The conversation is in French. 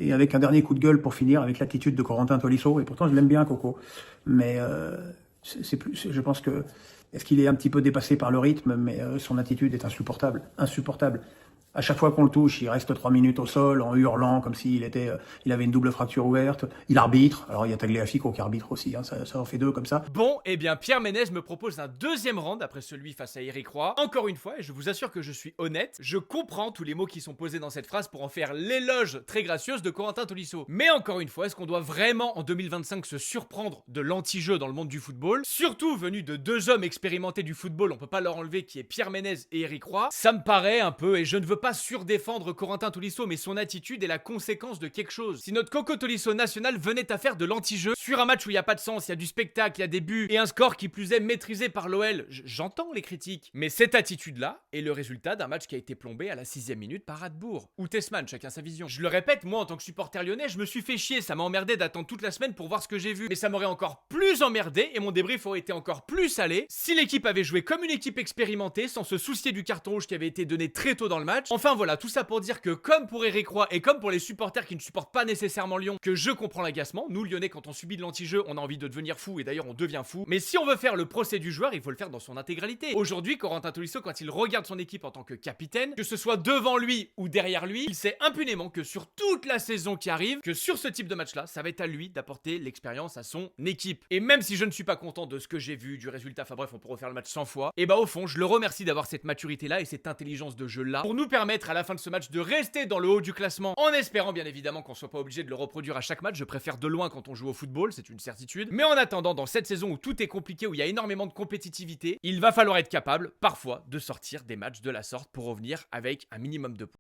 et avec un dernier coup de gueule pour finir, avec l'attitude de Corentin Tolisso. Et pourtant, je l'aime bien, Coco. Mais je pense que est-ce qu'il est un petit peu dépassé par le rythme, mais son attitude est insupportable, insupportable. À chaque fois qu'on le touche, il reste 3 minutes au sol en hurlant comme il avait une double fracture ouverte. Il arbitre. Alors il y a Tagliafico qui arbitre aussi, hein, ça en fait 2 comme ça. Bon, eh bien Pierre Ménez me propose un deuxième round après celui face à Eric Roy. Encore une fois, et je vous assure que je suis honnête, je comprends tous les mots qui sont posés dans cette phrase pour en faire l'éloge très gracieuse de Corentin Tolisso. Mais encore une fois, est-ce qu'on doit vraiment en 2025 se surprendre de l'anti-jeu dans le monde du football? Surtout venu de deux hommes expérimentés du football, on peut pas leur enlever, qui est Pierre Ménez et Eric Roy. Ça me paraît un peu, et je ne veux pas surdéfendre Corentin Tolisso, mais son attitude est la conséquence de quelque chose. Si notre Coco Tolisso national venait à faire de l'anti-jeu sur un match où il y a pas de sens, il y a du spectacle, il y a des buts et un score qui plus est maîtrisé par l'OL, j'entends les critiques. Mais cette attitude-là est le résultat d'un match qui a été plombé à la 6ème minute par Radbourg. Ou Tessman, chacun sa vision. Je le répète, moi en tant que supporter lyonnais, je me suis fait chier, ça m'a emmerdé d'attendre toute la semaine pour voir ce que j'ai vu. Mais ça m'aurait encore plus emmerdé et mon débrief aurait été encore plus salé si l'équipe avait joué comme une équipe expérimentée sans se soucier du carton rouge qui avait été donné très tôt dans le match. Enfin voilà, tout ça pour dire que comme pour Eric Roy et comme pour les supporters qui ne supportent pas nécessairement Lyon, que je comprends l'agacement. Nous Lyonnais, quand on subit de l'anti-jeu, on a envie de devenir fou et d'ailleurs on devient fou. Mais si on veut faire le procès du joueur, il faut le faire dans son intégralité. Aujourd'hui, Corentin Tolisso, quand il regarde son équipe en tant que capitaine, que ce soit devant lui ou derrière lui, il sait impunément que sur toute la saison qui arrive, que sur ce type de match-là, ça va être à lui d'apporter l'expérience à son équipe. Et même si je ne suis pas content de ce que j'ai vu, du résultat, enfin bref, on peut refaire le match 100 fois, et bah au fond, je le remercie d'avoir cette maturité-là et cette intelligence de jeu-là pour nous permettre à la fin de ce match de rester dans le haut du classement, en espérant bien évidemment qu'on soit pas obligé de le reproduire à chaque match. Je préfère de loin quand on joue au football, c'est une certitude. Mais en attendant, dans cette saison où tout est compliqué, où il y a énormément de compétitivité, il va falloir être capable, parfois, de sortir des matchs de la sorte pour revenir avec un minimum de points.